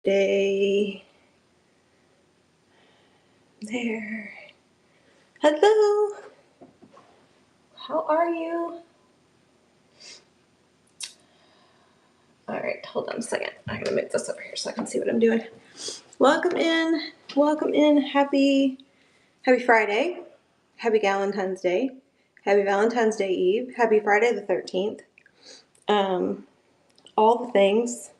Day. There. Hello. How are you? All right, hold on a second. I'm gonna move this over here so I can see what I'm doing. Welcome in. Welcome in. Happy Friday. Happy Valentine's Day. Happy Valentine's Day Eve. Happy Friday the 13th. All the things.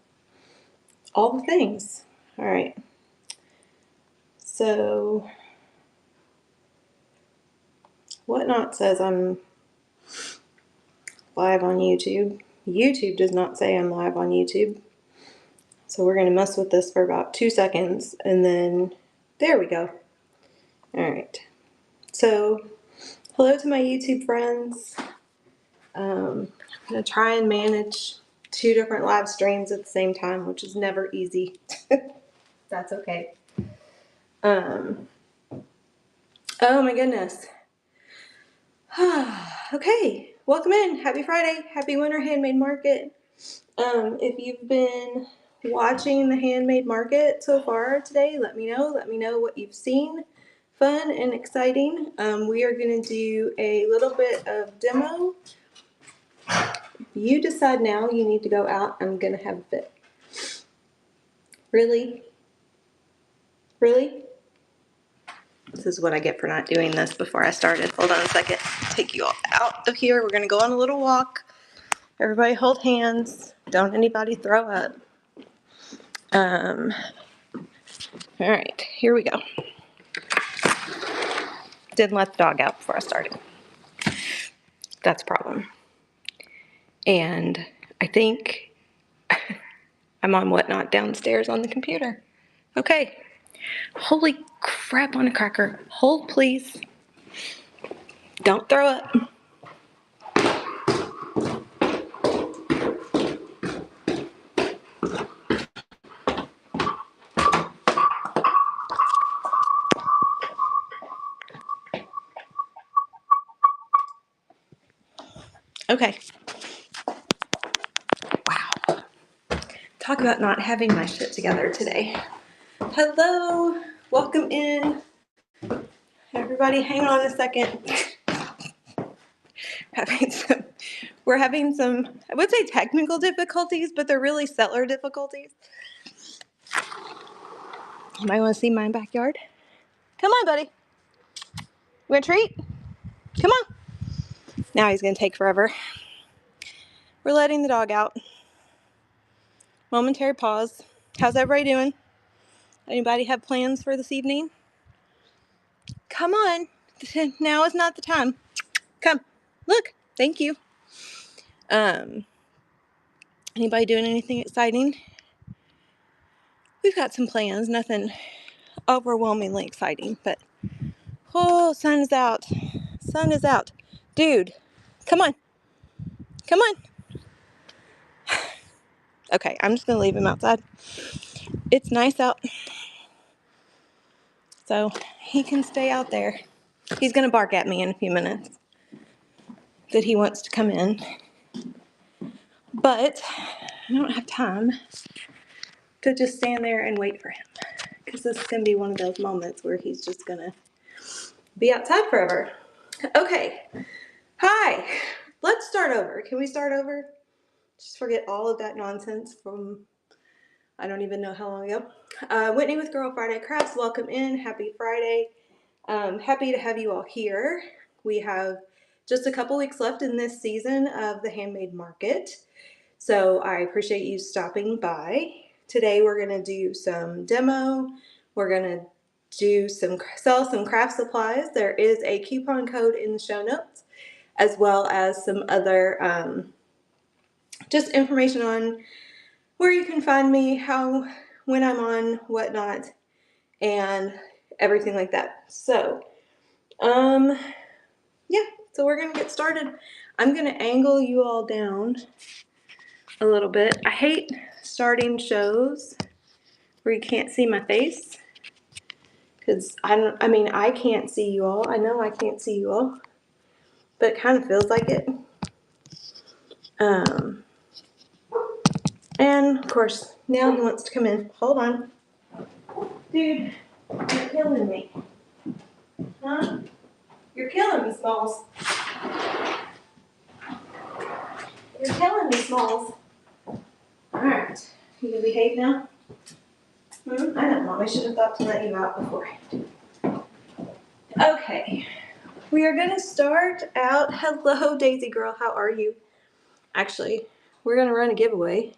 All the things. All right. So, Whatnot says I'm live on YouTube. YouTube does not say I'm live on YouTube. So we're going to mess with this for about 2 seconds and then there we go. All right. So hello to my YouTube friends. I'm going to try and manage 2 different live streams at the same time, which is never easy. That's okay. Oh my goodness. Okay. Welcome in. Happy Friday. Happy Winter Handmade Market. If you've been watching the Handmade Market so far today, let me know. Let me know what you've seen. Fun and exciting. We are going to do a little bit of demo. If you decide now you need to go out, I'm going to have a fit. Really? Really? This is what I get for not doing this before I started. Hold on a second. Take you all out of here. We're going to go on a little walk. Everybody hold hands. Don't anybody throw up. All right, here we go. Didn't let the dog out before I started. That's a problem. And I think I'm on Whatnot downstairs on the computer. Okay. Holy crap on a cracker. Hold, please. Don't throw up. Okay. Wow. Talk about not having my shit together today. Hello. Welcome in. Everybody, hang on a second. We're having some, I would say technical difficulties, but they're really settler difficulties. You might want to see my backyard. Come on, buddy. You want a treat? Come on. Now he's going to take forever. We're letting the dog out. Momentary pause. How's everybody doing? Anybody have plans for this evening? Come on. Now is not the time. Come. Look. Thank you. Anybody doing anything exciting? We've got some plans. Nothing overwhelmingly exciting, but oh, sun is out. Sun is out. Dude, come on. Come on. Okay, I'm just going to leave him outside. It's nice out, so he can stay out there. He's going to bark at me in a few minutes that he wants to come in, but I don't have time to just stand there and wait for him, because this is going to be one of those moments where he's just going to be outside forever. Okay, hi. Let's start over. Can we start over? Just forget all of that nonsense from I don't even know how long ago. Whitney with Girl Friday Crafts, welcome in. Happy Friday. Happy to have you all here. We have just a couple weeks left in this season of the Handmade Market, so I appreciate you stopping by. Today we're going to do some demo. We're going to sell some craft supplies. There is a coupon code in the show notes, as well as some other just information on where you can find me, when I'm on, Whatnot, and everything like that. So, yeah, so we're going to get started. I'm going to angle you all down a little bit. I hate starting shows where you can't see my face, because I can't see you all. I know I can't see you all, but it kind of feels like it. And of course, now he wants to come in. Hold on. Dude, you're killing me. Huh? You're killing me, Smalls. You're killing me, Smalls. Alright. You gonna behave now? I know, Mom. I should have thought to let you out beforehand. Okay. We are gonna start out. Hello, Daisy girl. How are you? Actually, we're gonna run a giveaway.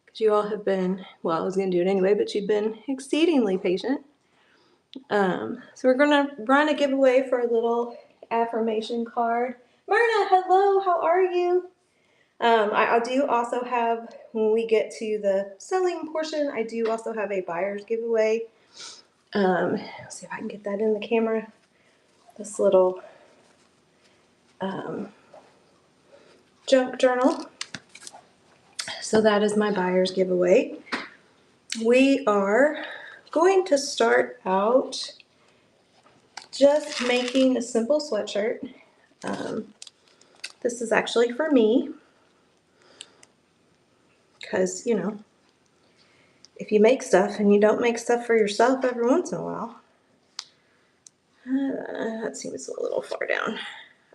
Because you all have been, well, I was gonna do it anyway, but you've been exceedingly patient. So we're gonna run a giveaway for a little affirmation card. Myrna, hello, how are you? I do also have, when we get to the selling portion, I do also have a buyer's giveaway. Let's see if I can get that in the camera. This little junk journal. So that is my buyer's giveaway. We are going to start out just making a simple sweatshirt. This is actually for me because, you know, if you make stuff and you don't make stuff for yourself every once in a while, that seems a little far down.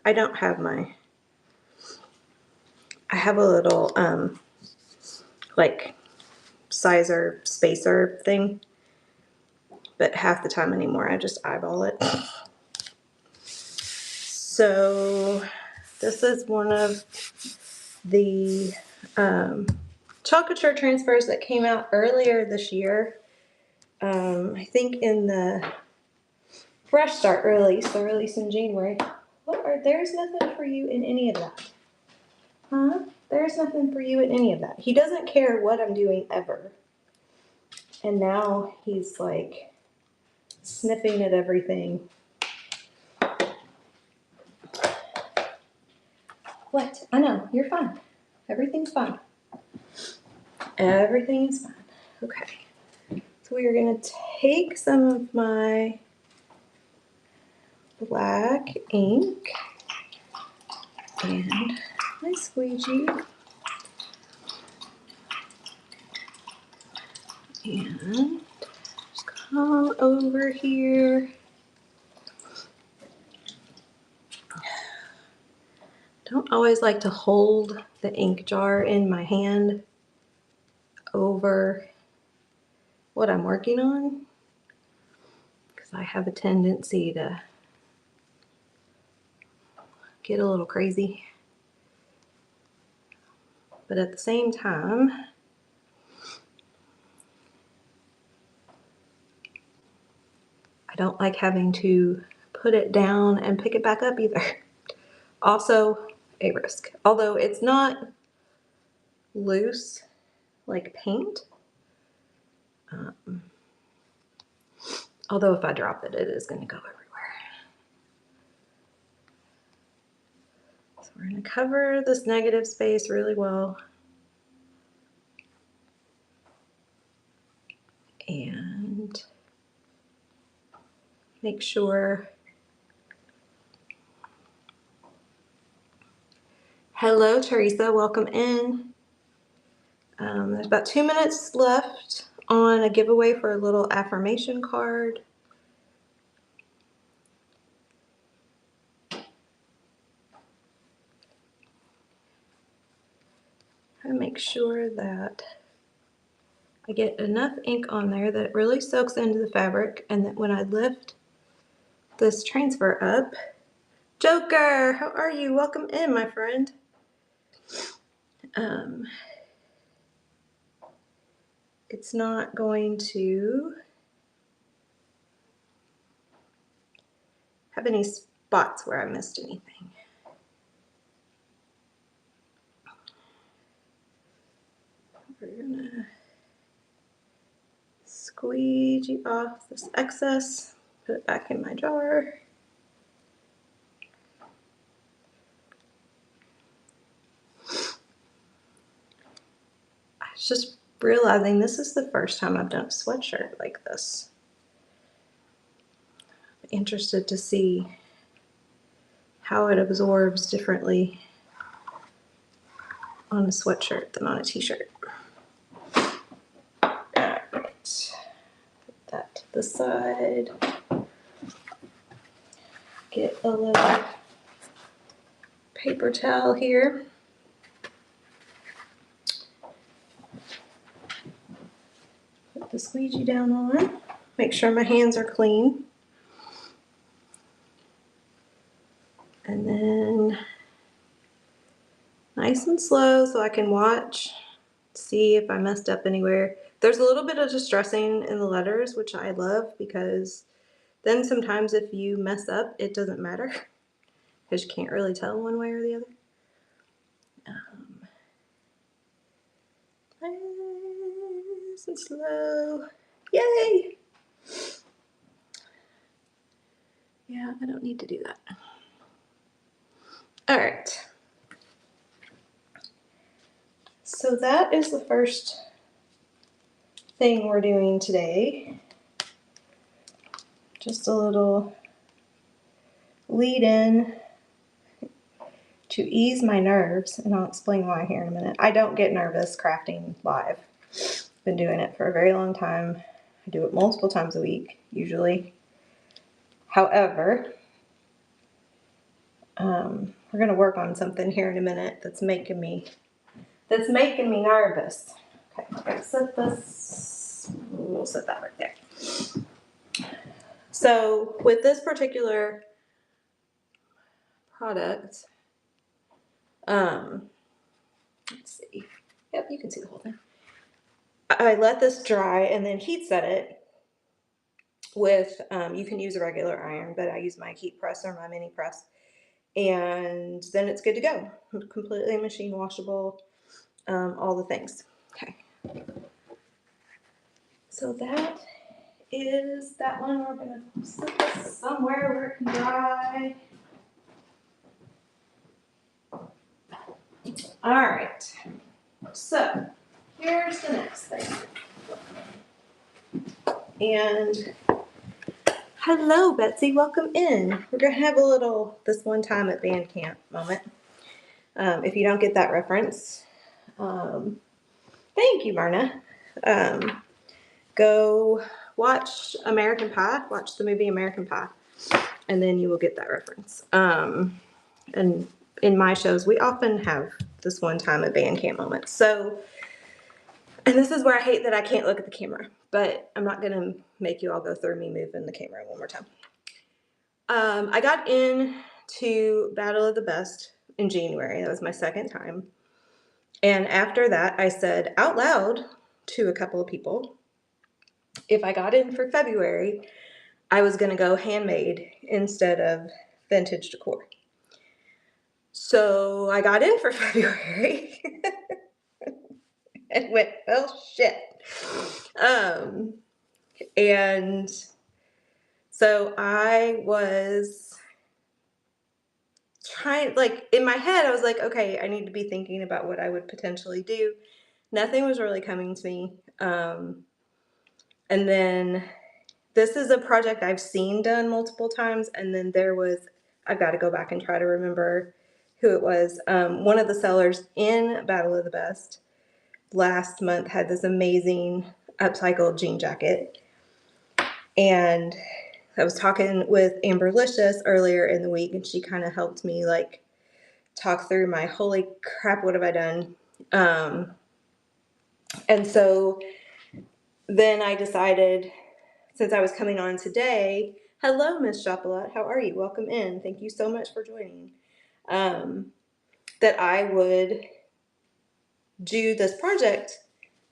I don't have my, I have a little, like, sizer spacer thing, but half the time anymore, I just eyeball it. So this is one of the Couture transfers that came out earlier this year. I think in the Fresh Start release, the release in January. There's nothing for you in any of that. Huh? There's nothing for you in any of that. He doesn't care what I'm doing ever. And now he's like sniffing at everything. What? I know, you're fine. Everything's fine. Everything is fine. Okay. So we are going to take some of my black ink and my squeegee and just come over here. Don't always like to hold the ink jar in my hand over what I'm working on because I have a tendency to get a little crazy. But at the same time, I don't like having to put it down and pick it back up either. Also a risk. Although it's not loose like paint. Although if I drop it, it is going to go everywhere. So we're going to cover this negative space really well. And make sure. Hello, Teresa. Welcome in. There's about 2 minutes left on a giveaway for a little affirmation card. I make sure that I get enough ink on there that it really soaks into the fabric, and that when I lift this transfer up, Joker, how are you? Welcome in, my friend. It's not going to have any spots where I missed anything. We're gonna squeegee off this excess, put it back in my jar. I was just realizing this is the first time I've done a sweatshirt like this. I'm interested to see how it absorbs differently on a sweatshirt than on a t-shirt. the side. Get a little paper towel here. Put the squeegee down on. Make sure my hands are clean. And then nice and slow so I can watch, see if I messed up anywhere. There's a little bit of distressing in the letters, which I love, because then sometimes if you mess up, it doesn't matter because you can't really tell one way or the other. Nice and slow. Yay! Yeah, I don't need to do that. All right. So that is the first thing we're doing today. Just a little lead in to ease my nerves, and I'll explain why here in a minute. I don't get nervous crafting live. Been doing it for a very long time. I do it multiple times a week, usually. However, we're gonna work on something here in a minute that's making me nervous. Okay, I'm gonna set this. We'll set that right there. So with this particular product, let's see. Yep, you can see the whole thing. I let this dry and then heat set it with, you can use a regular iron, but I use my heat press or my mini press. And then it's good to go. Completely machine washable, all the things. Okay. So that is that one. We're gonna set this somewhere where it can dry. All right. So here's the next thing. And hello, Betsy. Welcome in. We're gonna have a little this one time at band camp moment. If you don't get that reference, thank you, Marna. Go watch American Pie. Watch the movie American Pie, and then you will get that reference. And in my shows, we often have this one time at band camp moment. So, and this is where I hate that I can't look at the camera, but I'm not gonna make you all go through me moving the camera one more time. I got into Battle of the Best in January. That was my second time. And after that, I said out loud to a couple of people, if I got in for February, I was going to go handmade instead of vintage decor. So I got in for February and went, well, shit. And so I was trying, like in my head, I was like, okay, I need to be thinking about what I would potentially do. Nothing was really coming to me. And then this is a project I've seen done multiple times. And then there was, I've got to go back and try to remember who it was. One of the sellers in Battle of the Best last month had this amazing upcycled jean jacket. And I was talking with Amberlicious earlier in the week, and she kind of helped me like talk through my holy crap, what have I done? And so then I decided, since I was coming on today, hello, Miss Chapelet, how are you? Welcome in. Thank you so much for joining. That I would do this project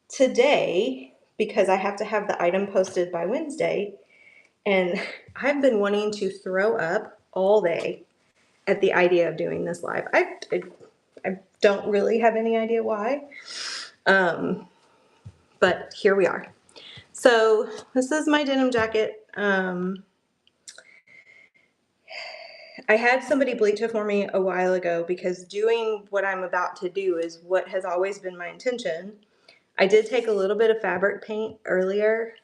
today because I have to have the item posted by Wednesday. And I've been wanting to throw up all day at the idea of doing this live. I don't really have any idea why, but here we are. So this is my denim jacket. I had somebody bleach it for me a while ago because doing what I'm about to do is what has always been my intention. I did take a little bit of fabric paint earlier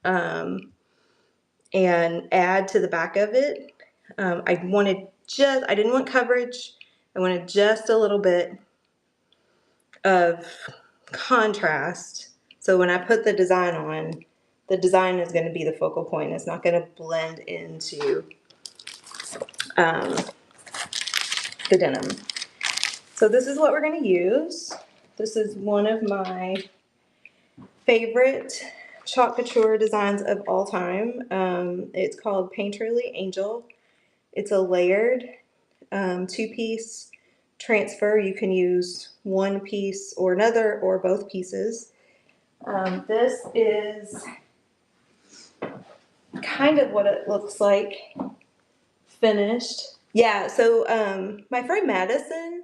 and add to the back of it. I didn't want coverage. I wanted just a little bit of contrast. So when I put the design on, the design is going to be the focal point. It's not going to blend into um, the denim. So this is what we're going to use. This is one of my favorite Couture designs of all time. It's called Painterly Angel. It's a layered two-piece transfer. You can use one piece or another or both pieces. This is kind of what it looks like finished. Yeah, so my friend Madison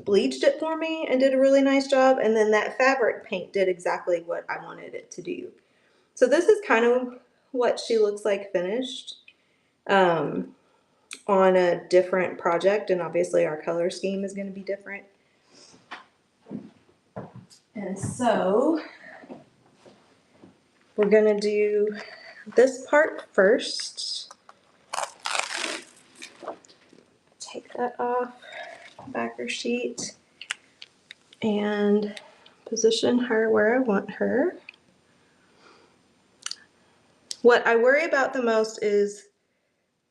bleached it for me and did a really nice job, and then that fabric paint did exactly what I wanted it to do. So this is kind of what she looks like finished on a different project, and obviously our color scheme is going to be different. And so we're going to do this part first. Take that off, backer sheet, and position her where I want her. What I worry about the most is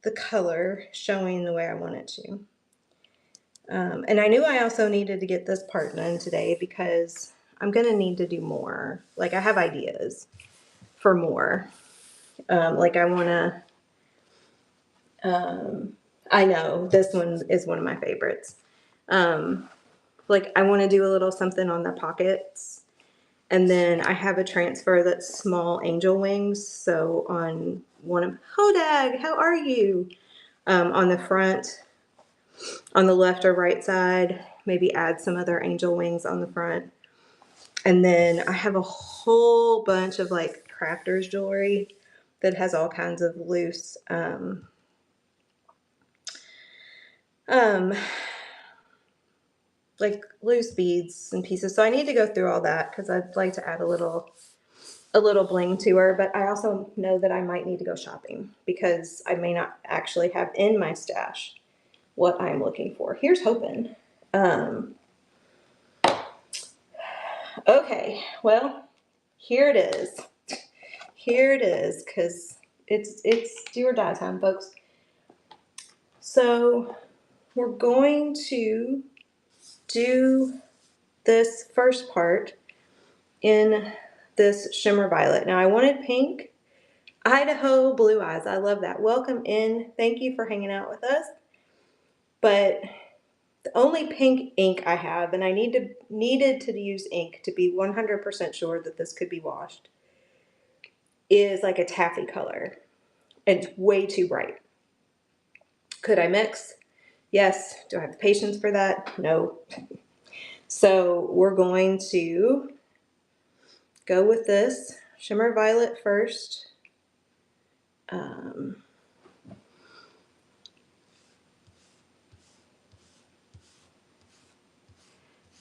the color showing the way I want it to. And I knew I also needed to get this part done today because I'm going to need to do more. Like, I have ideas for more. Like, I want to, I know this one is one of my favorites. Like, I want to do a little something on the pockets. And then I have a transfer that's small angel wings. So on one of, Hodag, how are you? On the front, on the left or right side, maybe add some other angel wings on the front. And then I have a whole bunch of like crafters jewelry that has all kinds of loose, like loose beads and pieces. So I need to go through all that because I'd like to add a little bling to her, but I also know that I might need to go shopping because I may not actually have in my stash what I'm looking for. Here's hoping. Okay, well, here it is. Here it is, because it's do or die time, folks. So we're going to do this first part in this shimmer violet. Now I wanted pink. Idaho Blue Eyes. I love that. Welcome in. Thank you for hanging out with us. But the only pink ink I have, and I needed to use ink to be 100% sure that this could be washed, is like a taffy color. It's way too bright. Could I mix? Yes. Do I have the patience for that? No. So we're going to go with this shimmer violet first.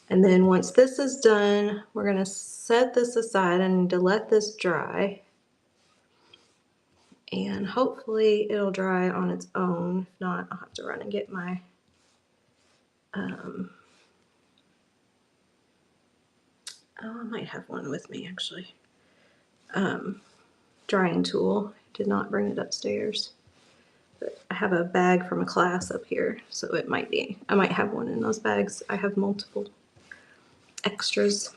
And then once this is done, we're going to set this aside. I need to let this dry. And hopefully it'll dry on its own. If not, I'll have to run and get my oh, I might have one with me actually. Drying tool. Did not bring it upstairs. But I have a bag from a class up here, so it might be. I might have one in those bags. I have multiple extras.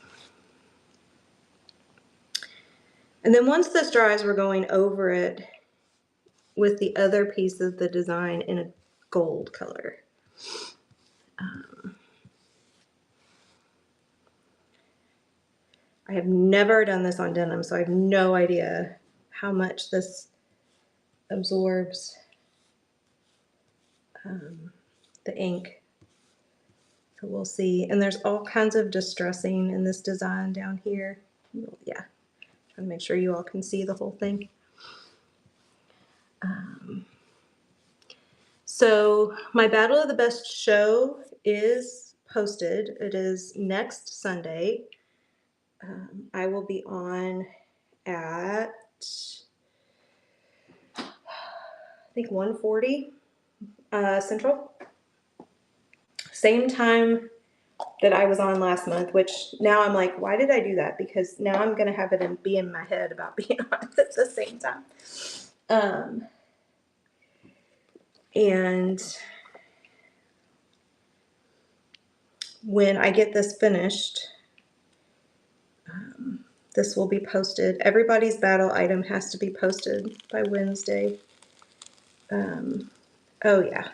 And then once this dries, we're going over it with the other piece of the design in a gold color. I have never done this on denim, so I have no idea how much this absorbs the ink. So we'll see. And there's all kinds of distressing in this design down here. Yeah, trying to make sure you all can see the whole thing. So my Battle of the Best show is posted. It is next Sunday. I will be on at, I think 1:40 Central. Same time that I was on last month, which now I'm like, why did I do that? Because now I'm going to have it be in my head about being on it at the same time. And when I get this finished, this will be posted. Everybody's battle item has to be posted by Wednesday. Oh yeah.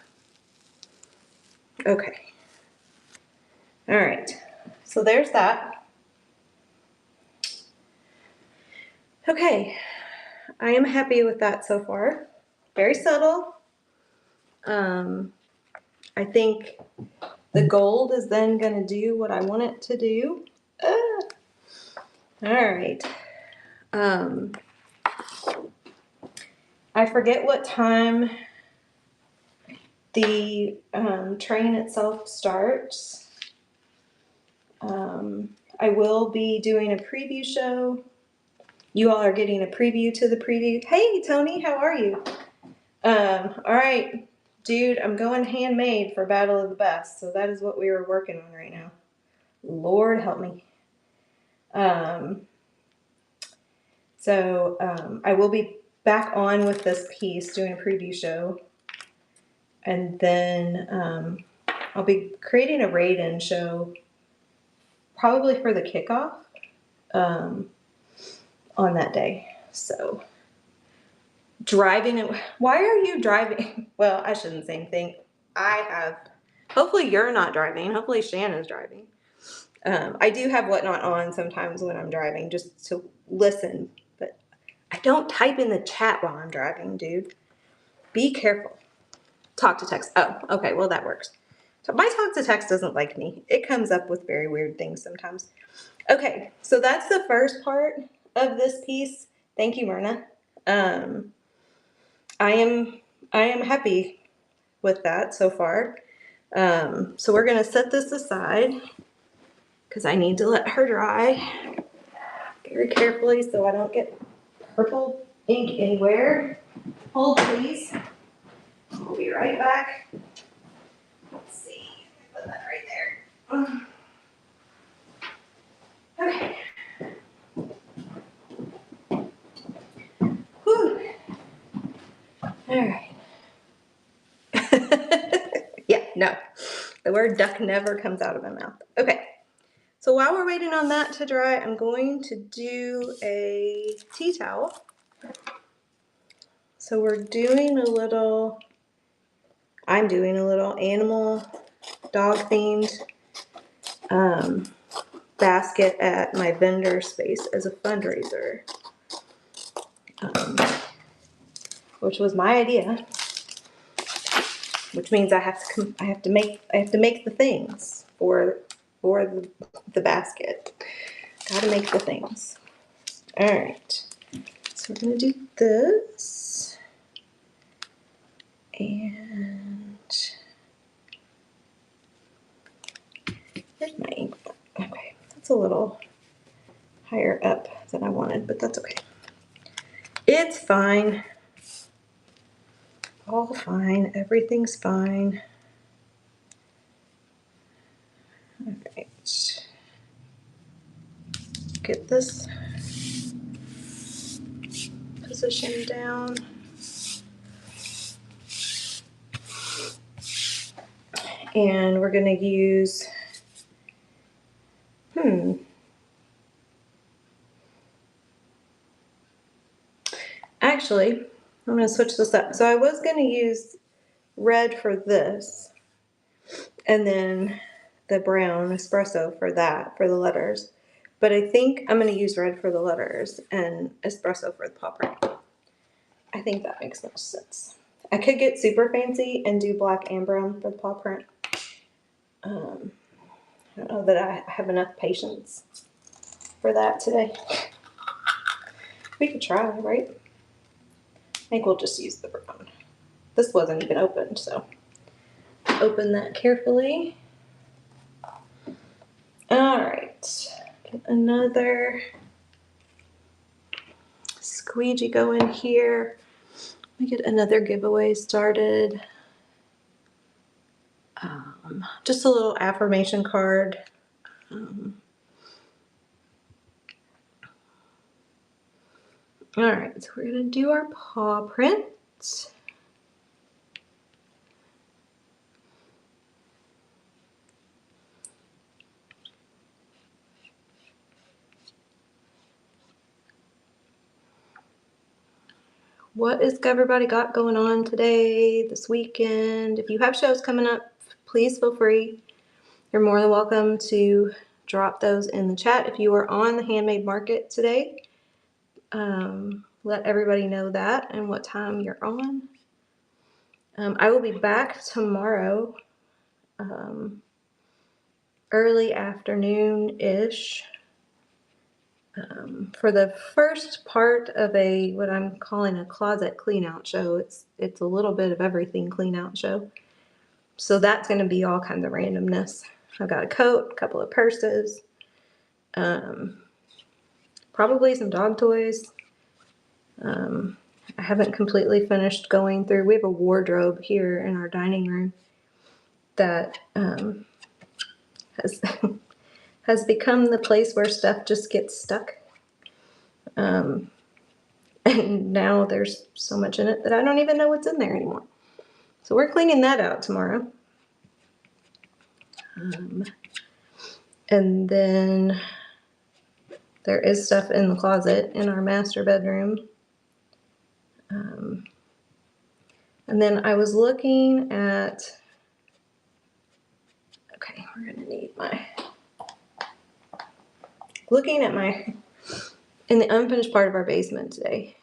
Okay. All right. So there's that. Okay. I am happy with that so far. Very subtle. I think the gold is then going to do what I want it to do. All right. I forget what time the train itself starts. I will be doing a preview show. You all are getting a preview to the preview. Hey, Tony, how are you? All right, dude, I'm going handmade for Battle of the Best. So that is what we are working on right now. Lord help me. I will be back on with this piece doing a preview show. And then I'll be creating a raid-in show probably for the kickoff on that day. So driving, why are you driving? Well, I shouldn't say anything. Hopefully you're not driving. Hopefully Shannon's driving. I do have Whatnot on sometimes when I'm driving just to listen, but I don't type in the chat while I'm driving, dude. Be careful. Talk to text. Oh, okay. Well, that works. So my talk to text doesn't like me. It comes up with very weird things sometimes. Okay, so that's the first part of this piece. Thank you, Myrna. I am happy with that so far. So we're gonna set this aside because I need to let her dry very carefully so I don't get purple ink anywhere. Hold please. I'll be right back. Let's see. Put that right there. Okay. Whew. All right. Yeah, no. The word duck never comes out of my mouth. Okay. So while we're waiting on that to dry, I'm going to do a tea towel. So I'm doing a little animal, dog themed basket at my vendor space as a fundraiser, which was my idea. Which means I have to make the things for the basket. Gotta make the things. All right. So we're gonna do this, and here's my ink. Okay, that's a little higher up than I wanted, but that's okay. It's fine. All fine. Everything's fine. All right. Get this position down. And we're going to use, actually, I'm going to switch this up. So I was going to use red for this, and then the brown espresso for that, for the letters. But I think I'm going to use red for the letters and espresso for the paw print. I think that makes most sense. I could get super fancy and do black and brown for the paw print. I don't know that I have enough patience for that today. We could try, right? I think we'll just use the brown. This wasn't even opened, so open that carefully. All right, get another squeegee going here. Let me get another giveaway started. Just a little affirmation card. All right, so we're gonna do our paw prints. What has everybody got going on today, this weekend? If you have shows coming up, please feel free. You're more than welcome to drop those in the chat. If you are on the Handmade Market today, let everybody know that and what time you're on. I will be back tomorrow, early afternoon-ish, for the first part of what I'm calling a closet clean out show. It's a little bit of everything clean out show. So that's going to be all kinds of randomness. I've got a coat, a couple of purses, probably some dog toys. I haven't completely finished going through. We have a wardrobe here in our dining room that has has become the place where stuff just gets stuck. And now there's so much in it that I don't even know what's in there anymore. So we're cleaning that out tomorrow. And then there is stuff in the closet in our master bedroom. And then I was looking at, okay, we're gonna need in the unfinished part of our basement today,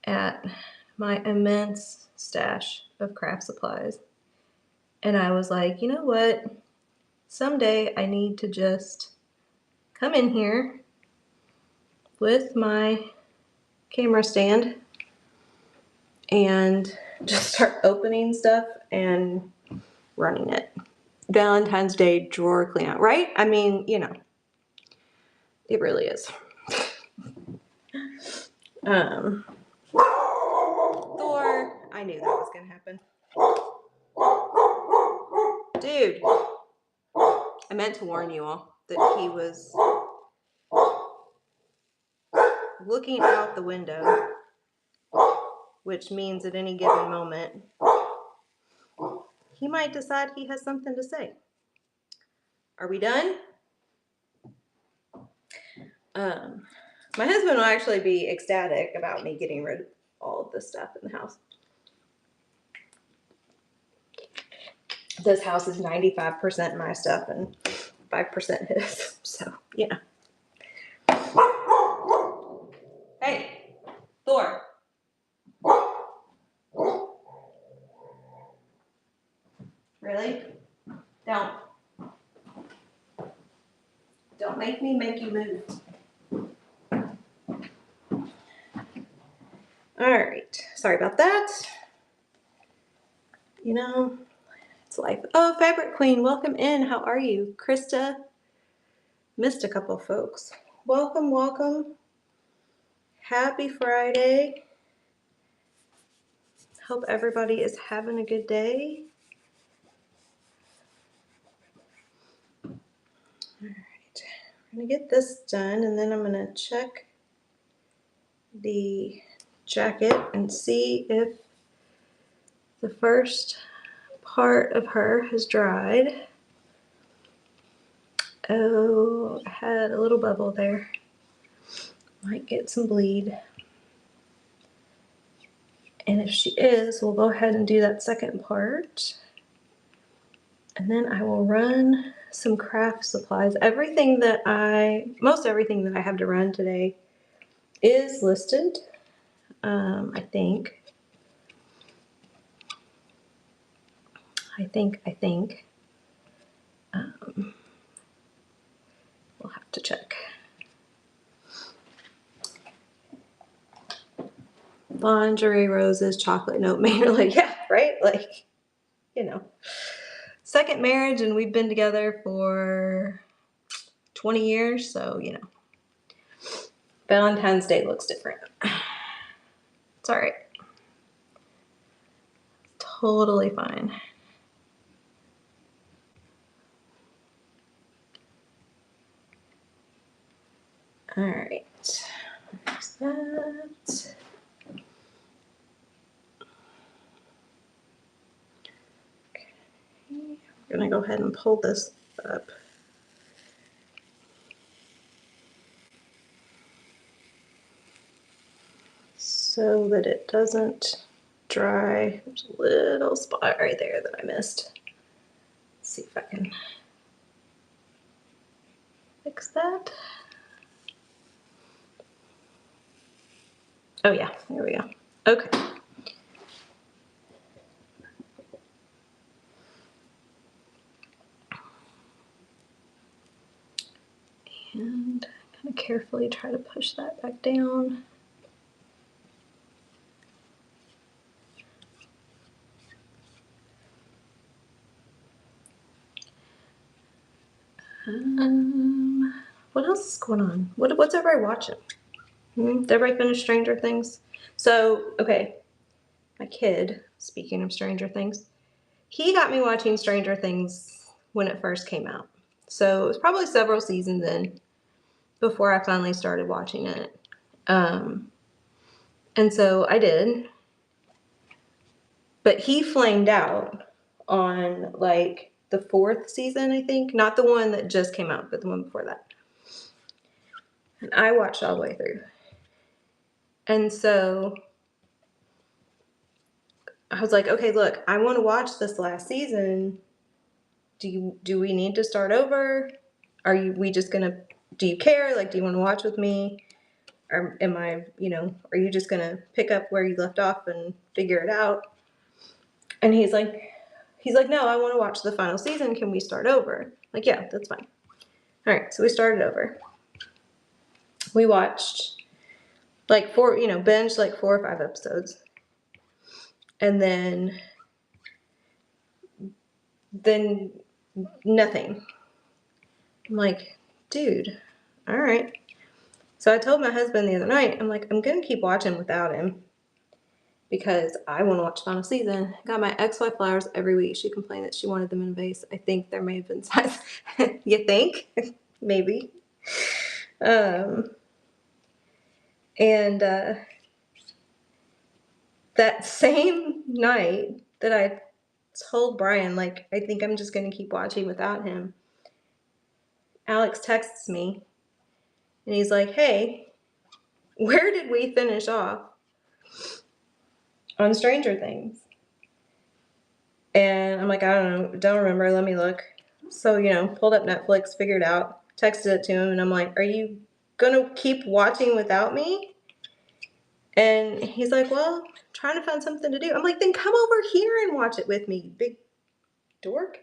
at my immense stash of craft supplies. And I was like, you know what? Someday I need to just come in here with my camera stand and just start opening stuff and running it. Valentine's Day drawer clean out, right? I mean, you know, it really is. Thor, I knew that was gonna happen. Dude, I meant to warn you all that he was looking out the window, which means at any given moment, he might decide he has something to say. Are we done? My husband will actually be ecstatic about me getting rid of all of this stuff in the house. This house is 95% my stuff and 5% his. So, yeah. Hey, Thor. Really? Don't make me make you move. All right. Sorry about that. You know, it's life. Oh, Fabric Queen, welcome in. How are you? Krista, missed a couple folks. Welcome, welcome. Happy Friday. Hope everybody is having a good day. All right, I'm gonna get this done and then I'm gonna check the jacket and see if the first part of her has dried. Oh, I had a little bubble there. Might get some bleed. And if she is, we'll go ahead and do that second part. And then I will run some craft supplies. Most everything that I have to run today is listed, I think. We'll have to check. Lingerie, roses, chocolate note, Manderley. Yeah, right? Like, you know. Second marriage, and we've been together for 20 years, so, you know. Valentine's Day looks different. It's all right. Totally fine. All right. There's that. Okay. I'm gonna go ahead and pull this up. So that it doesn't dry. There's a little spot right there that I missed. Let's see if I can fix that. Oh yeah, there we go. Okay. And kind of carefully try to push that back down. What else is going on? What's everybody watching? Did everybody finish Stranger Things? So, okay, my kid, speaking of Stranger Things, he got me watching Stranger Things when it first came out. So it was probably several seasons in before I finally started watching it. And so I did. But he flamed out on like the 4th season, I think. Not the one that just came out, but the one before that. And I watched all the way through. And so I was like, okay, look, I want to watch this last season. Do we need to start over? We just gonna, do you care? Like, do you want to watch with me? Or am I, are you just gonna pick up where you left off and figure it out? And he's like, no, I want to watch the final season. Can we start over? Like, yeah, that's fine. All right, so we started over. We watched like binged like 4 or 5 episodes. And then nothing. I'm like, dude, all right. So I told my husband the other night, I'm like, I'm going to keep watching without him because I want to watch the final season. Got my ex-wife flowers every week. She complained that she wanted them in a vase. I think there may have been size. You think? Maybe. And that same night that I told Brian, like, I think I'm just going to keep watching without him, Alex texts me and he's like, hey, where did we finish off on Stranger Things? And I'm like, I don't know, don't remember, let me look. So, pulled up Netflix, figured out, texted it to him, and I'm like, are you gonna keep watching without me? And he's like, well, I'm trying to find something to do. I'm like, then come over here and watch it with me, you big dork.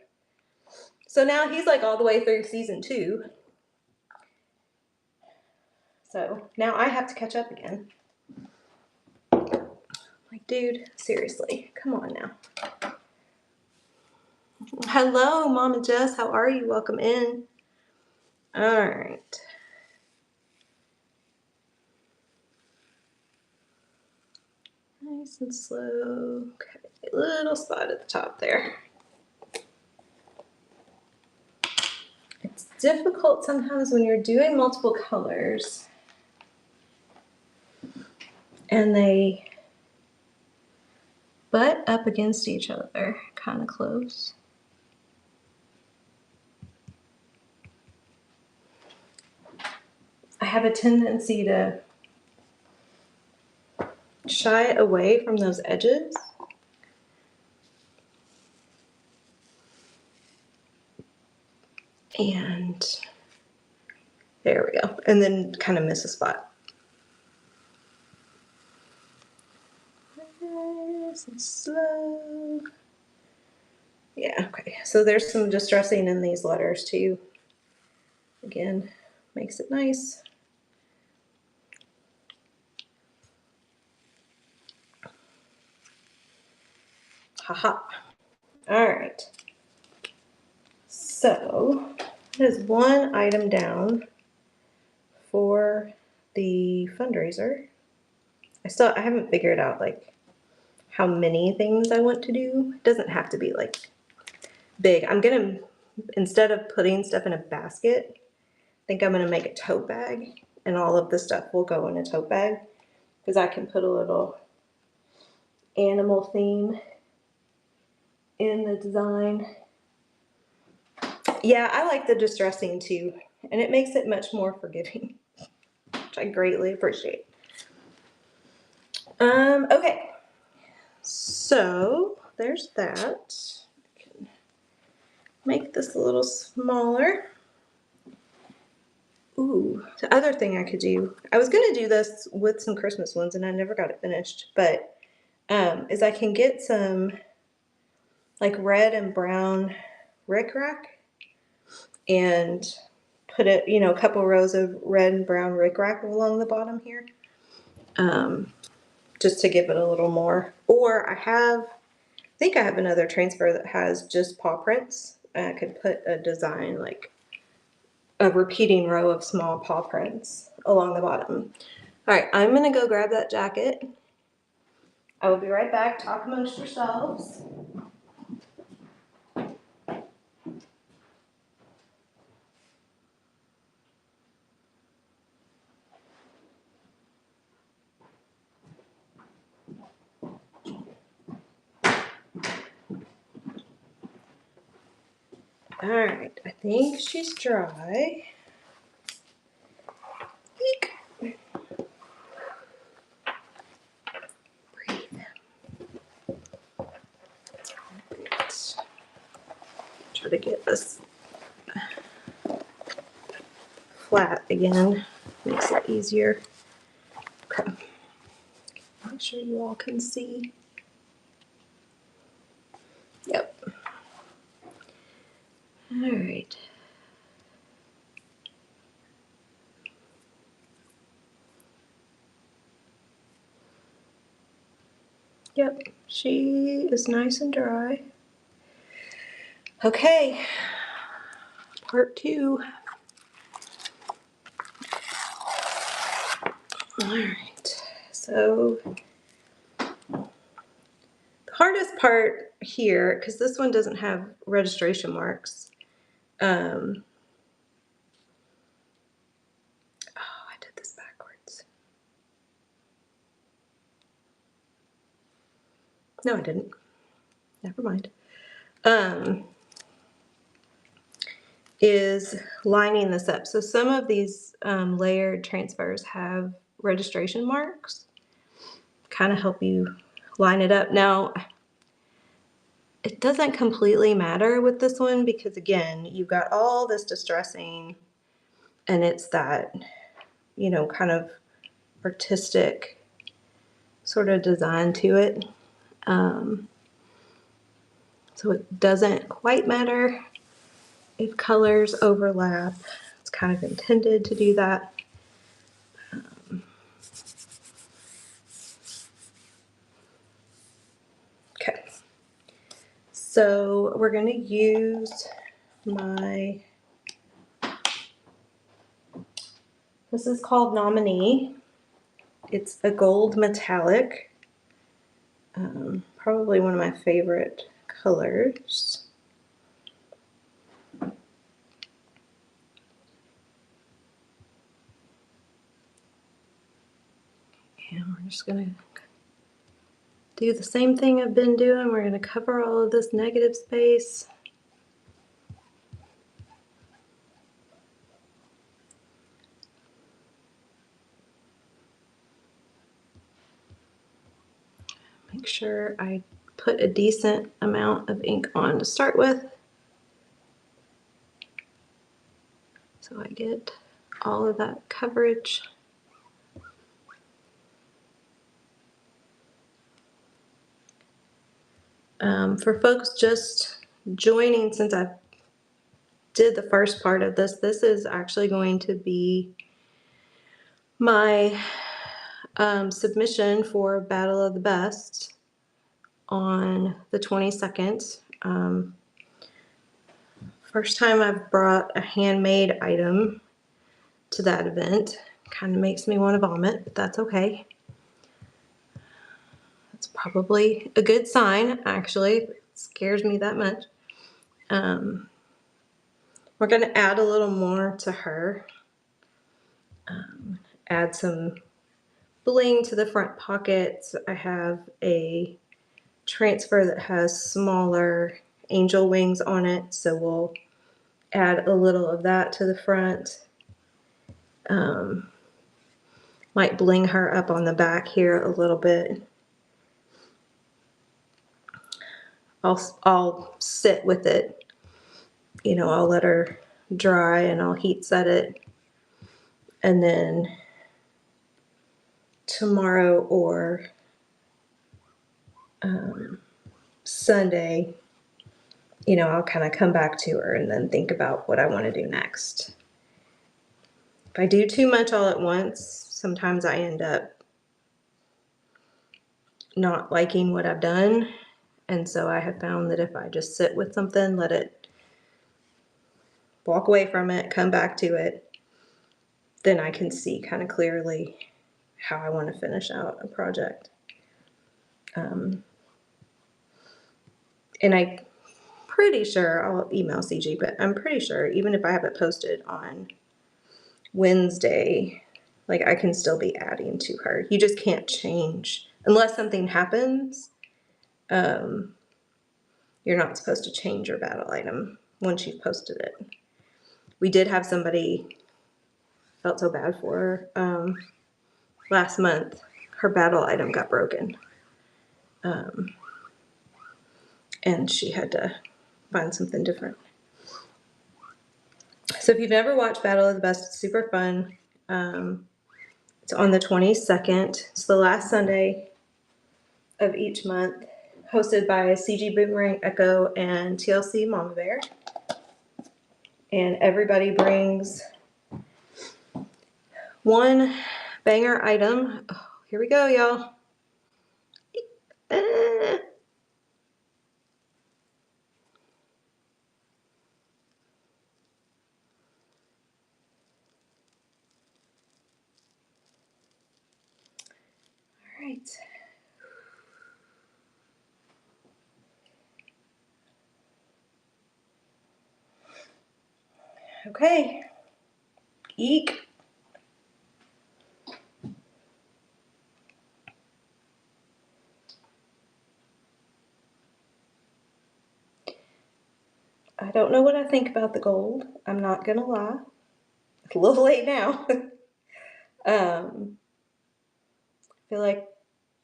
So now he's like all the way through season 2. So now I have to catch up again. Like, dude, seriously, come on now. Hello, Mama Jess. How are you? Welcome in. All right. Nice and slow. Okay, a little spot at the top there. It's difficult sometimes when you're doing multiple colors and they butt up against each other kind of close. I have a tendency to shy away from those edges. And there we go. And then kind of miss a spot. Nice and slow. Yeah, okay. So there's some distressing in these letters too. Again, makes it nice. Haha. All right. So there's one item down for the fundraiser. I haven't figured out like how many things I want to do. It doesn't have to be like big. I'm gonna, instead of putting stuff in a basket, I think I'm gonna make a tote bag and all of the stuff will go in a tote bag because I can put a little animal theme in the design. Yeah, I like the distressing too, and it makes it much more forgiving, which I greatly appreciate. Okay, so there's that. I can make this a little smaller. Ooh, the other thing I could do, I was gonna do this with some Christmas ones and I never got it finished, but is I can get some like red and brown rickrack and put it, you know, a couple rows of red and brown rickrack along the bottom here, just to give it a little more. Or I think I have another transfer that has just paw prints. I could put a design like a repeating row of small paw prints along the bottom. All right, I'm gonna go grab that jacket. I will be right back. Talk amongst yourselves. All right, I think she's dry. Eek. Breathe. Let's try to get this flat again. Makes it easier. Okay. Make sure you all can see. Yep. All right. Yep, she is nice and dry. Okay, part 2. All right, so the hardest part here, because this one doesn't have registration marks. Oh, I did this backwards. No, I didn't. Never mind. Is lining this up. So some of these layered transfers have registration marks, kind of help you line it up. Now, it doesn't completely matter with this one because again, you've got all this distressing and it's that, you know, kind of artistic sort of design to it. So it doesn't quite matter if colors overlap. It's kind of intended to do that. Okay. So we're going to use this is called Nominee. It's a gold metallic, probably one of my favorite colors. And we're just going to do the same thing I've been doing. We're going to cover all of this negative space. Make sure I put a decent amount of ink on to start with, so I get all of that coverage. For folks just joining, since I did the first part of this, this is actually going to be my submission for Battle of the Best on the 22nd. First time I've brought a handmade item to that event. Kind of makes me want to vomit, but that's okay. That's probably a good sign, actually. It scares me that much. We're going to add a little more to her. Add some bling to the front pockets. I have a transfer that has smaller angel wings on it, so we'll add a little of that to the front. Might bling her up on the back here a little bit. I'll sit with it. You know, I'll let her dry and I'll heat set it. And then tomorrow or Sunday, you know, I'll kind of come back to her and then think about what I want to do next. If I do too much all at once, sometimes I end up not liking what I've done. And so I have found that if I just sit with something, let it walk away from it, come back to it, then I can see kind of clearly how I want to finish out a project. And I'm pretty sure, I'll email CG, but I'm pretty sure even if I have it posted on Wednesday, like I can still be adding to her. You just can't change unless something happens. You're not supposed to change your battle item once you've posted it. We did have somebody, felt so bad for her, last month. Her battle item got broken, and she had to find something different. So if you've never watched Battle of the Best, it's super fun. It's on the 22nd. It's the last Sunday of each month, hosted by CG Boomerang Echo and TLC Mama Bear. And everybody brings one banger item. Oh, here we go, y'all. All right. Okay. Eek. I don't know what I think about the gold. I'm not gonna lie. It's a little late now. I feel like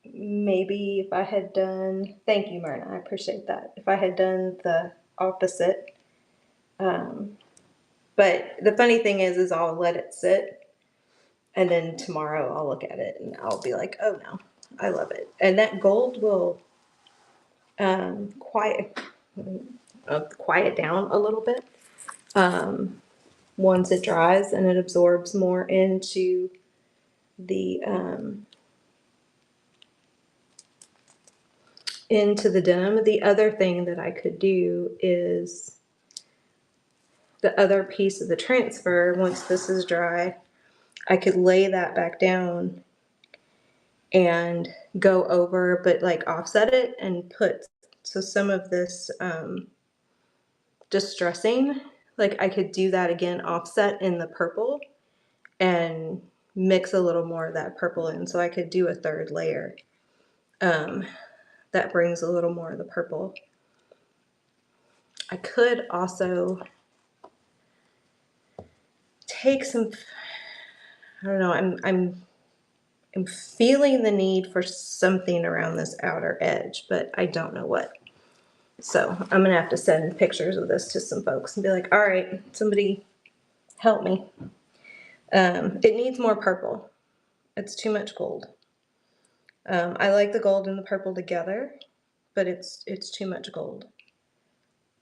maybe if I had done, thank you, Myrna, I appreciate that. If I had done the opposite, but the funny thing is I'll let it sit, and then tomorrow I'll look at it and I'll be like, oh no, I love it. And that gold will quiet down a little bit once it dries, and it absorbs more into the denim. The other thing that I could do is the other piece of the transfer, once this is dry, I could lay that back down and go over, but like offset it and put, so some of this distressing, like I could do that again, offset in the purple and mix a little more of that purple in. So I could do a third layer that brings a little more of the purple. I could also take some, I don't know, I'm feeling the need for something around this outer edge, but I don't know what. So I'm gonna have to send pictures of this to some folks and be like, all right, somebody help me. It needs more purple. It's too much gold. I like the gold and the purple together, but it's too much gold.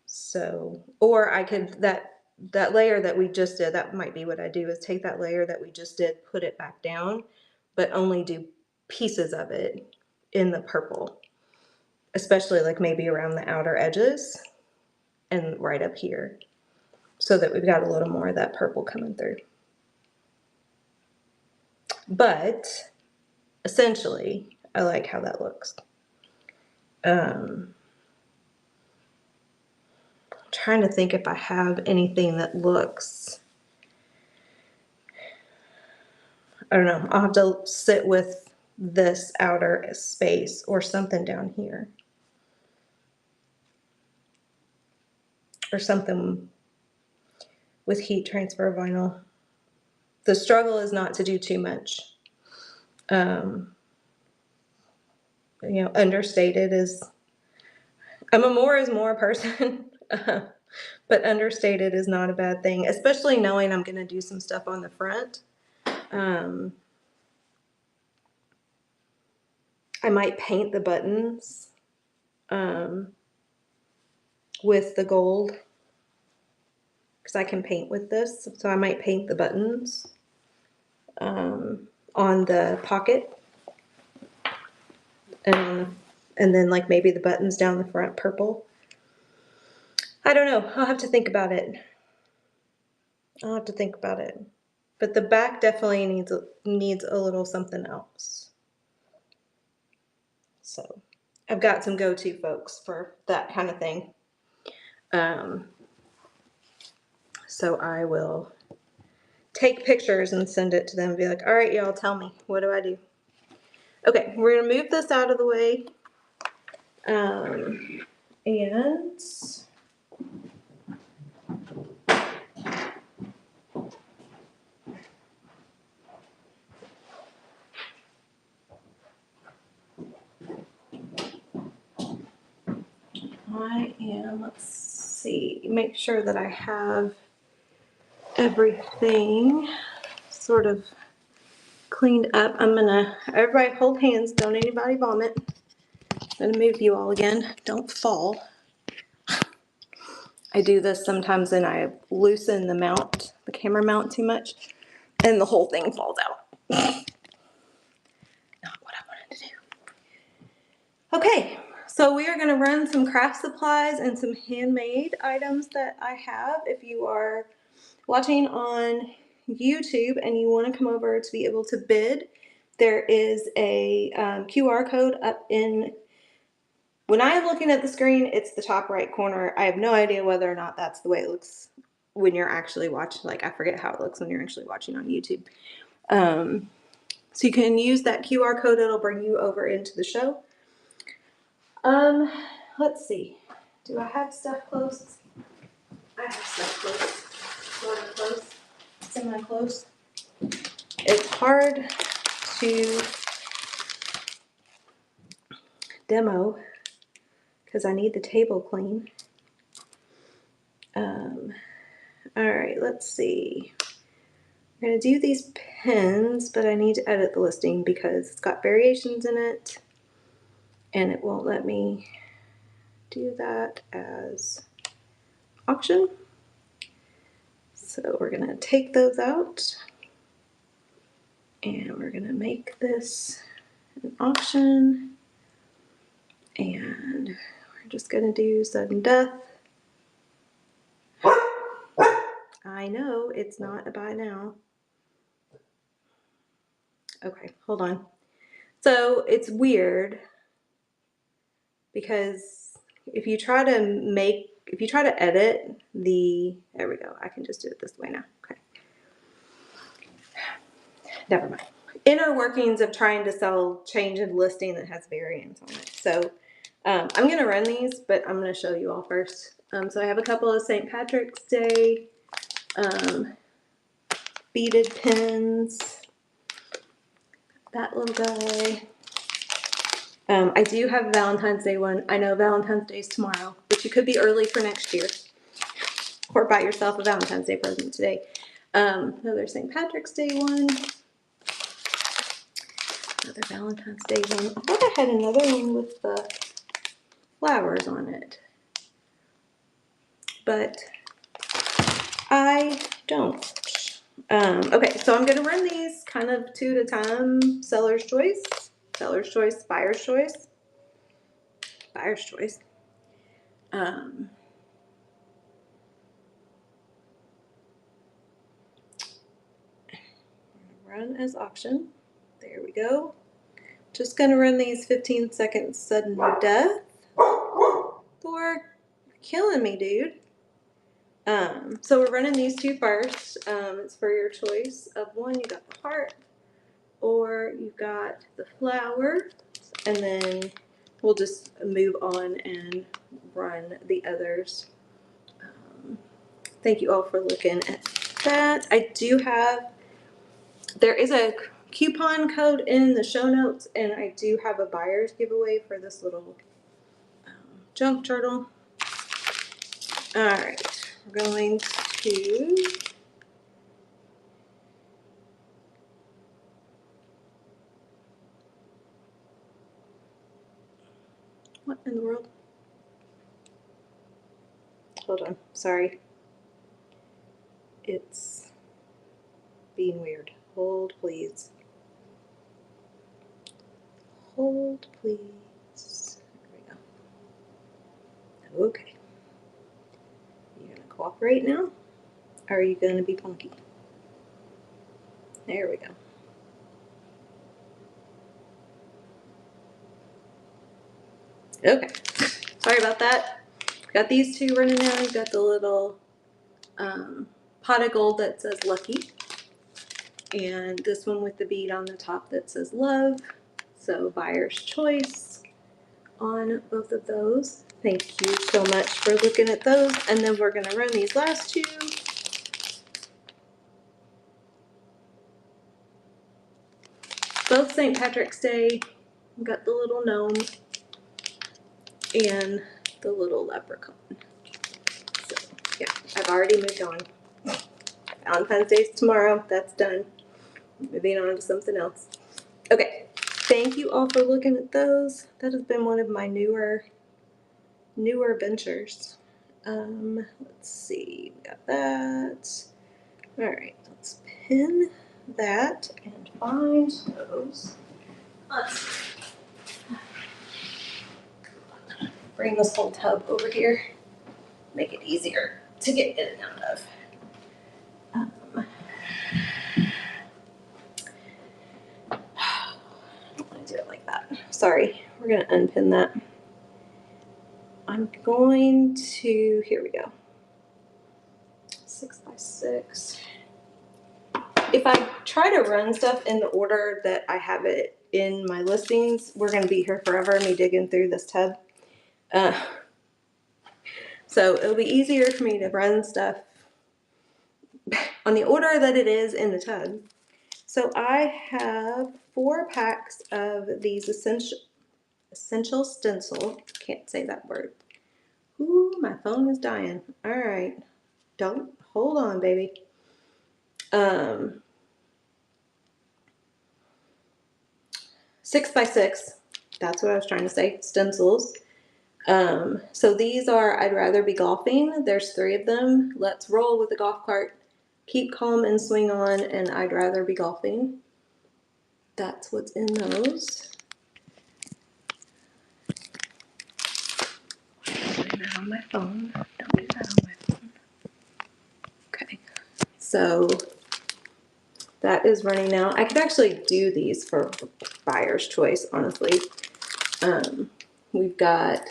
So, or I could, that layer that we just did, that might be what I do, is take that layer that we just did, put it back down, but only do pieces of it in the purple, especially like maybe around the outer edges and right up here, so that we've got a little more of that purple coming through. But essentially, I like how that looks. I'm trying to think if I have anything that looks I don't know. I'll have to sit with this outer space or something down here. Or something with heat transfer vinyl. The struggle is not to do too much. You know, understated is, I'm a more is more person, but understated is not a bad thing, especially knowing I'm going to do some stuff on the front. I might paint the buttons with the gold because I can paint with this. So I might paint the buttons on the pocket and then like maybe the buttons down the front purple. I don't know. I'll have to think about it. But the back definitely needs a little something else. So I've got some go-to folks for that kind of thing. So I will take pictures and send it to them and be like, all right, y'all, tell me, what do I do? Okay, we're gonna move this out of the way. And let's see, make sure that I have everything sort of cleaned up. Everybody hold hands, don't anybody vomit. I'm gonna move you all again, don't fall. I do this sometimes and I loosen the camera mount too much, and the whole thing falls out. Not what I wanted to do. Okay, so we are going to run some craft supplies and some handmade items that I have. If you are watching on YouTube and you want to come over to be able to bid, there is a QR code up in. When I am looking at the screen, it's the top right corner. I have no idea whether or not that's the way it looks when you're actually watching. Like, I forget how it looks when you're actually watching on YouTube. So you can use that QR code. It'll bring you over into the show. Let's see. Do I have stuff close? I have stuff close. Sort of close. Semi-close. It's hard to demo because I need the table clean. All right, let's see. I'm going to do these pins, but I need to edit the listing because it's got variations in it and it won't let me do that as auction. So we're going to take those out and we're going to make this an auction, and we're just going to do sudden death. I know it's not a buy now. Okay, hold on. So it's weird because if you try to edit there we go. I can just do it this way now. Okay. Never mind. Inner workings of trying to change a listing that has variants on it. So I'm going to run these, but I'm going to show you all first. So I have a couple of St. Patrick's Day beaded pins. That little guy. I do have a Valentine's Day one. I know Valentine's Day is tomorrow, but you could be early for next year. Or buy yourself a Valentine's Day present today. Another St. Patrick's Day one. Another Valentine's Day one. I thought I had another one with the flowers on it. But I don't. Okay, so I'm going to run these kind of two at a time. Seller's choice, buyer's choice, buyer's choice. Run as auction. There we go. Just going to run these 15-second sudden death. Thor, you're killing me, dude. So we're running these two first. It's for your choice of one. You got the heart or you've got the flower, and then we'll just move on and run the others. Thank you all for looking at that. I do have, there is a coupon code in the show notes, and I do have a buyer's giveaway for this little junk journal. All right, we're going to what in the world? Hold on, sorry. It's being weird. Hold, please. Hold, please. There we go. Okay. You gonna cooperate now? Or are you gonna be punky? There we go. Okay. Sorry about that. Got these two running now. You've got the little pot of gold that says lucky, and this one with the bead on the top that says love. So buyer's choice on both of those. Thank you so much for looking at those. And then we're gonna run these last two. Both St. Patrick's Day. We've got the little gnome and the little leprechaun. So yeah, I've already moved on. Valentine's Day's tomorrow. That's done. Moving on to something else. Okay. Thank you all for looking at those. That has been one of my newer ventures. Let's see. We got that. All right. Let's pin that and find those. Let's bring this whole tub over here. Make it easier to get in and out of. I don't want to do it like that. Sorry. We're going to unpin that. I'm going to, here we go. 6 by 6. If I try to run stuff in the order that I have it in my listings, we're going to be here forever, me digging through this tub. So it'll be easier for me to run stuff on the order that it is in the tub. So I have 4 packs of these essential stencil. Can't say that word. Ooh, my phone is dying. All right. Don't, hold on, baby. 6 by 6. That's what I was trying to say. Stencils. So these are I'd Rather Be Golfing. There's 3 of them. Let's Roll with the Golf Cart. Keep Calm and Swing On, and I'd Rather Be Golfing. That's what's in those. Doing that on my phone. Don't do that on my phone. Okay. So that is running now. I could actually do these for buyer's choice, honestly. We've got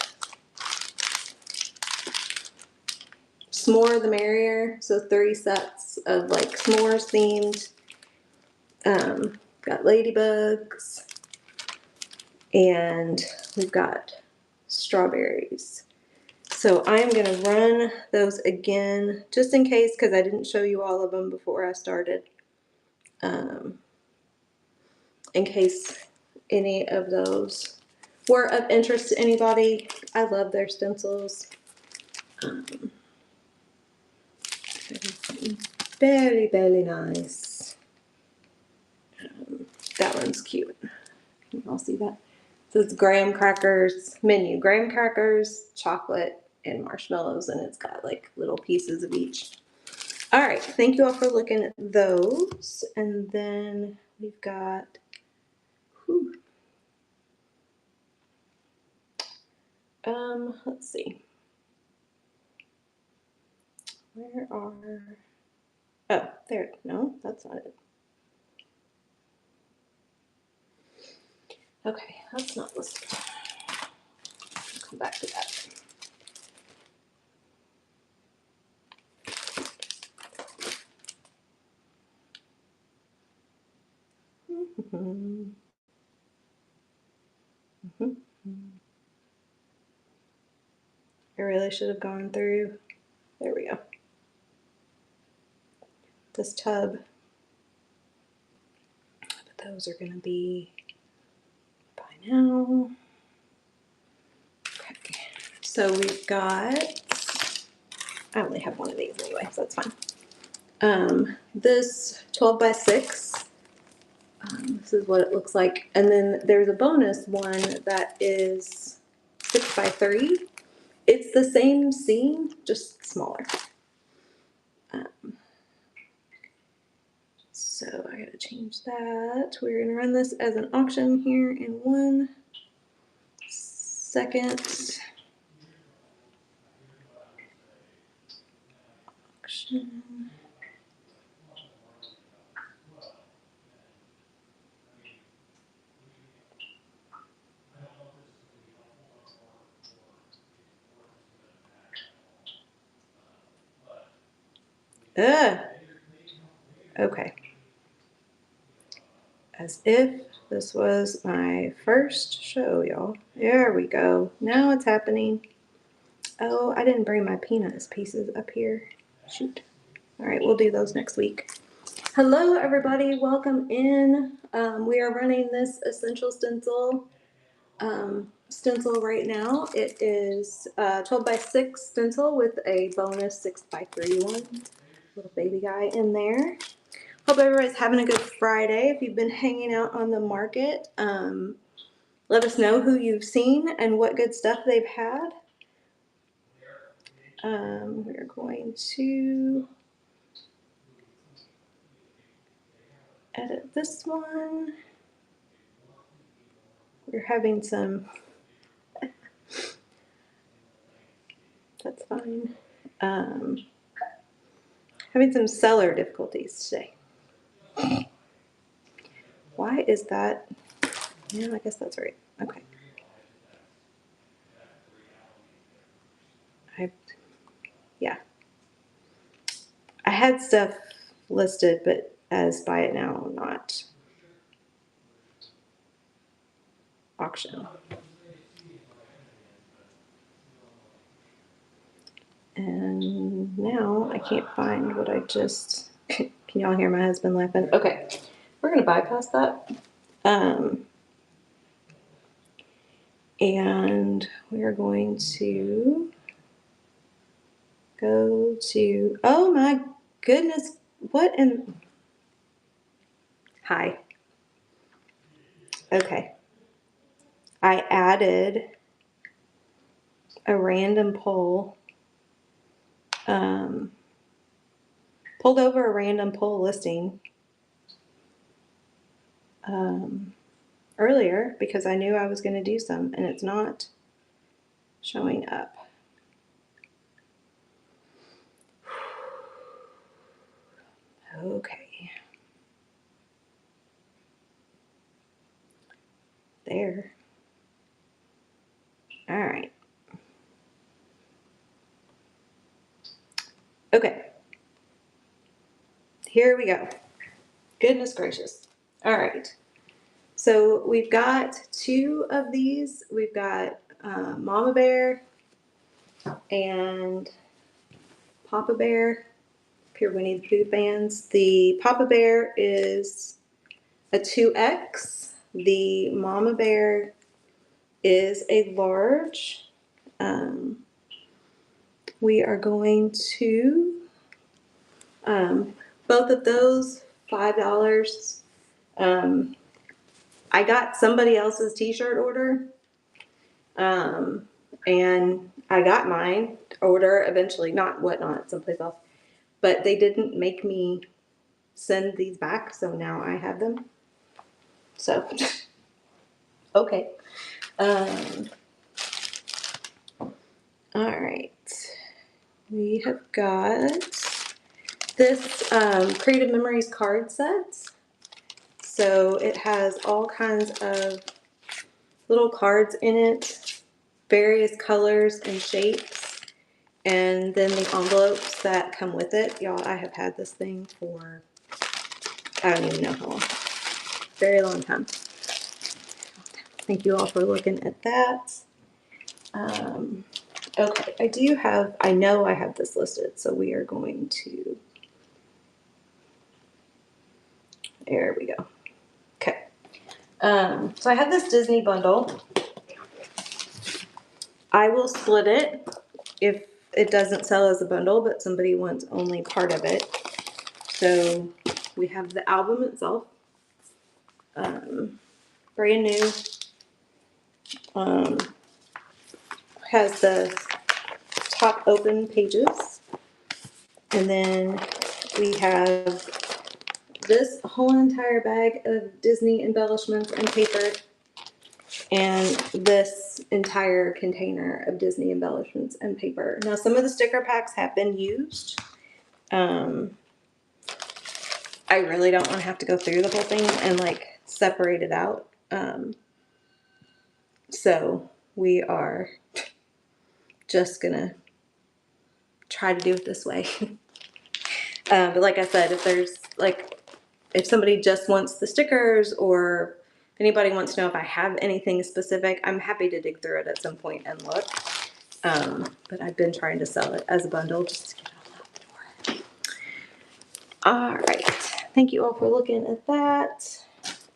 S'more the Merrier, so 3 sets of like s'mores themed. Got ladybugs, and we've got strawberries. So I am going to run those again, just in case, because I didn't show you all of them before I started. In case any of those were of interest to anybody. I love their stencils. Very, very nice. That one's cute. Can you all see that? So it's graham crackers, menu, graham crackers, chocolate, and marshmallows, and it's got like little pieces of each. All right, thank you all for looking at those. And then we've got, let's see. Where are, oh, there, no, that's not it. Okay, that's not listed. I'll come back to that. I really should have gone through. There we go. This tub. But those are going to be by now. Okay. So we've got, I only have one of these anyway, so that's fine. This 12 by 6. This is what it looks like. And then there's a bonus one that is 6 by 3. It's the same seam, just smaller. So I gotta change that. We're gonna run this as an auction here in 1 second. Auction. Okay. As if this was my first show, y'all. There we go. Now it's happening. Oh, I didn't bring my peanuts pieces up here. Shoot. All right, we'll do those next week. Hello, everybody. Welcome in. We are running this essential stencil right now. It is 12 by 6 stencil with a bonus 6 by 3 one. Little baby guy in there. Hope everybody's having a good Friday. If you've been hanging out on the market, let us know who you've seen and what good stuff they've had. We're going to edit this one. We're having some, that's fine. Having some seller difficulties today. Why is that? Yeah, I guess that's right. Okay. Yeah. I had stuff listed, but as buy it now, not auction. And now I can't find what I just, can y'all hear my husband laughing? Okay, we're gonna bypass that. And we're going to go to, oh my goodness, what in, hi. Okay. I added a random poll, pulled over a random poll listing earlier because I knew I was going to do some and it's not showing up. Okay. There. All right. Okay. Here we go. Goodness gracious. All right. So we've got 2 of these. We've got Mama Bear and Papa Bear, Pure Winnie the Pooh fans. The Papa Bear is a 2X. The Mama Bear is a large. We are going to, both of those, $5. I got somebody else's t-shirt order, and I got mine order eventually, not Whatnot, someplace else, but they didn't make me send these back, so now I have them. So, okay. All right. We have got this Creative Memories card set. So it has all kinds of little cards in it, various colors and shapes, and then the envelopes that come with it. Y'all, I have had this thing for, I don't even know how long. Very long time. Thank you all for looking at that. Okay, I know I have this listed, so we are going to, there we go. Okay. So I have this Disney bundle. I will split it if it doesn't sell as a bundle, but somebody wants only part of it. So we have the album itself, brand new. Has the top open pages, and then we have this whole entire bag of Disney embellishments and paper, and this entire container of Disney embellishments and paper. Now, some of the sticker packs have been used. I really don't want to have to go through the whole thing and like separate it out. So we are just gonna try to do it this way. But like I said, if somebody just wants the stickers, or if anybody wants to know if I have anything specific, I'm happy to dig through it at some point and look. But I've been trying to sell it as a bundle just to get it all out the door. All right. Thank you all for looking at that.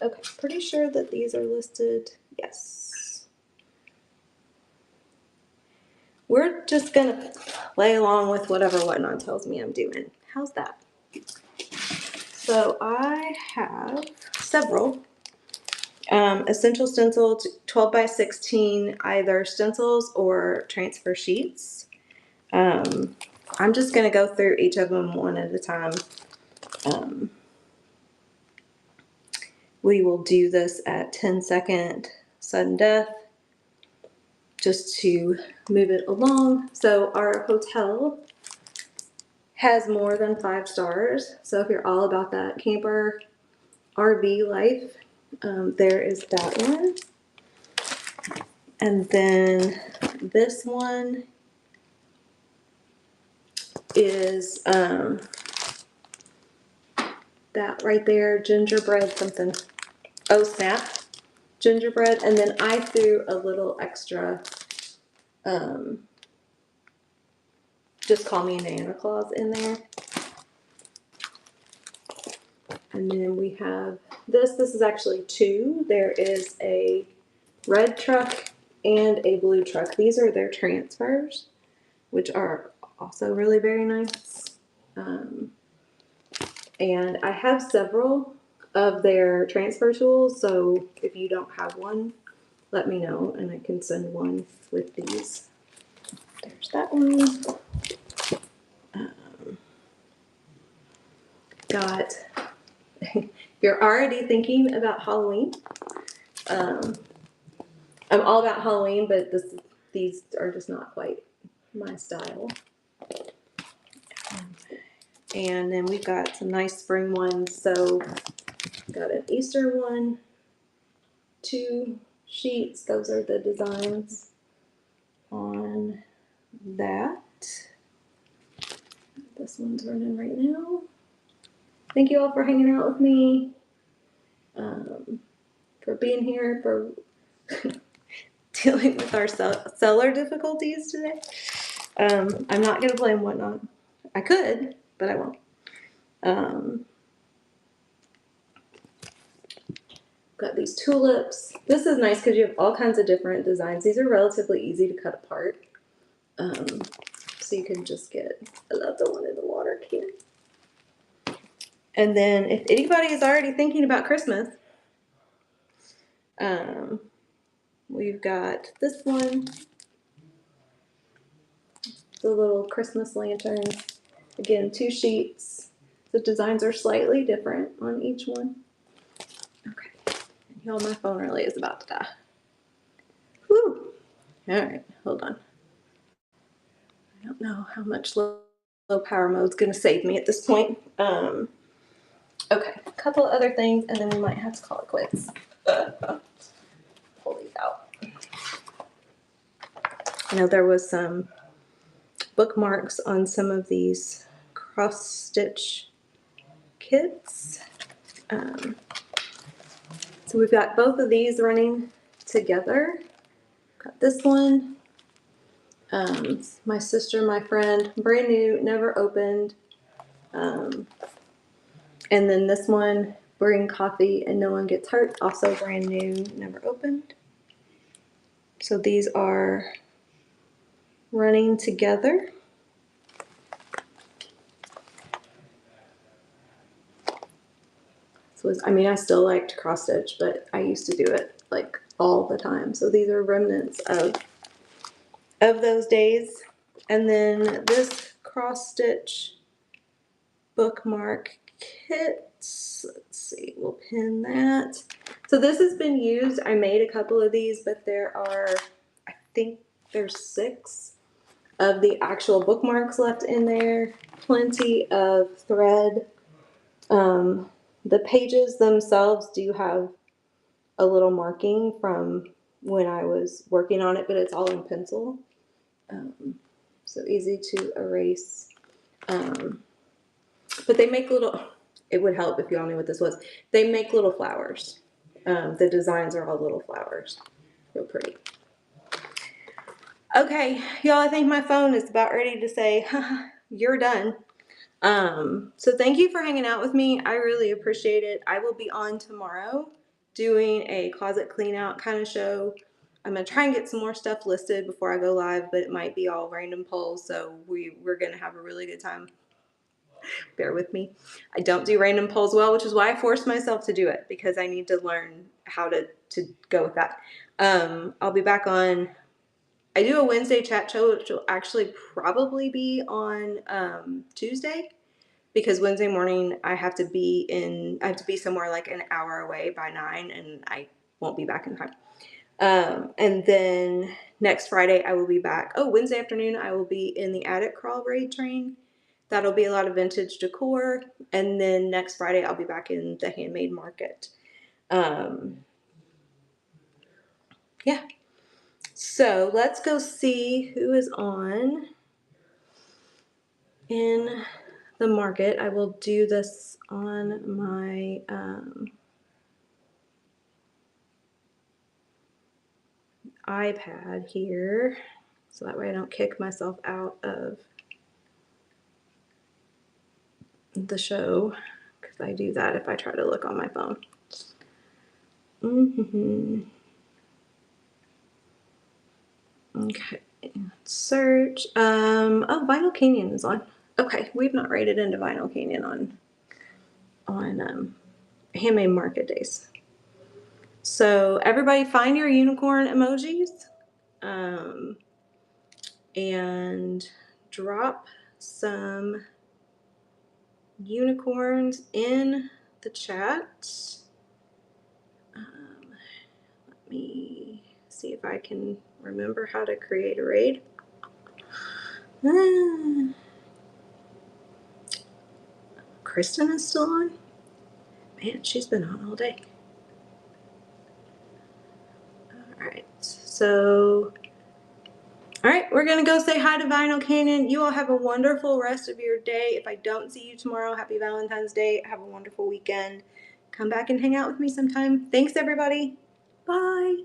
Okay, pretty sure that these are listed. Yes. We're just gonna play along with whatever Whatnot tells me I'm doing. How's that? So I have several essential stencils, 12 by 16, either stencils or transfer sheets. I'm just going to go through each of them one at a time. We will do this at 10-second sudden death just to move it along. So our hotel has more than 5 stars. So if you're all about that camper RV life, there is that one. And then this one is that right there, gingerbread something. Oh snap, gingerbread. And then I threw a little extra, just call me Santa Claus in there. And then we have this is actually 2. There is a red truck and a blue truck. These are their transfers, which are also really very nice. And I have several of their transfer tools, so if you don't have one, let me know and I can send one with these. There's that one. Got, you're already thinking about Halloween. I'm all about Halloween, but these are just not quite my style. And then we've got some nice spring ones. So got an Easter one, 2 sheets. Those are the designs on that. This one's running right now. Thank you all for hanging out with me, for being here, for dealing with our seller difficulties today. I'm not going to blame Whatnot. I could, but I won't. Got these tulips. This is nice because you have all kinds of different designs. These are relatively easy to cut apart. So you can just get, I love the one in the water can. And then if anybody is already thinking about Christmas, we've got this one, the little Christmas lanterns. Again, 2 sheets. The designs are slightly different on each one. Okay. Y'all, my phone really is about to die. Whew. All right, hold on. I don't know how much low power mode is going to save me at this point. Okay, a couple other things, and then we might have to call it quits. Pull these out. I know there was some bookmarks on some of these cross stitch kits. So we've got both of these running together. Got this one. My sister, my friend, brand new, never opened. And then this one, bring coffee and no one gets hurt, also brand new, never opened. So these are running together. So I mean, I still like to cross stitch, but I used to do it like all the time. So these are remnants of those days. And then this cross stitch bookmark kit. Let's see, we'll pin that. So this has been used. I made a couple of these, but there are, I think there's 6 of the actual bookmarks left in there. Plenty of thread. The pages themselves do have a little marking from when I was working on it, but it's all in pencil. So easy to erase. But they make little, it would help if y'all knew what this was. They make little flowers. The designs are all little flowers. Real pretty. Okay, y'all, I think my phone is about ready to say, you're done. So thank you for hanging out with me. I really appreciate it. I will be on tomorrow doing a closet clean out kind of show. I'm going to try and get some more stuff listed before I go live, but it might be all random polls. So we're going to have a really good time. Bear with me. I don't do random polls well, which is why I forced myself to do it, because I need to learn how to go with that. I'll be back on, I do a Wednesday chat show, which will actually probably be on Tuesday, because Wednesday morning I have to be somewhere like an hour away by 9, and I won't be back in time. And then next Friday I will be back. Oh, Wednesday afternoon I will be in the attic crawl braid train. That'll be a lot of vintage decor. And then next Friday I'll be back in the handmade market. Yeah. So let's go see who is on in the market. I will do this on my iPad here, so that way I don't kick myself out of the show, because I do that if I try to look on my phone. Okay, let's search. Oh, Vinyl Canyon is on. Okay, we've not rated into Vinyl Canyon on Handmade Market Days. So everybody find your unicorn emojis and drop some unicorns in the chat. Let me see if I can remember how to create a raid. Kristen is still on? Man, she's been on all day. Alright, so alright, we're gonna go say hi to Vinyl Canyon. You all have a wonderful rest of your day. If I don't see you tomorrow, happy Valentine's Day. Have a wonderful weekend. Come back and hang out with me sometime. Thanks, everybody. Bye.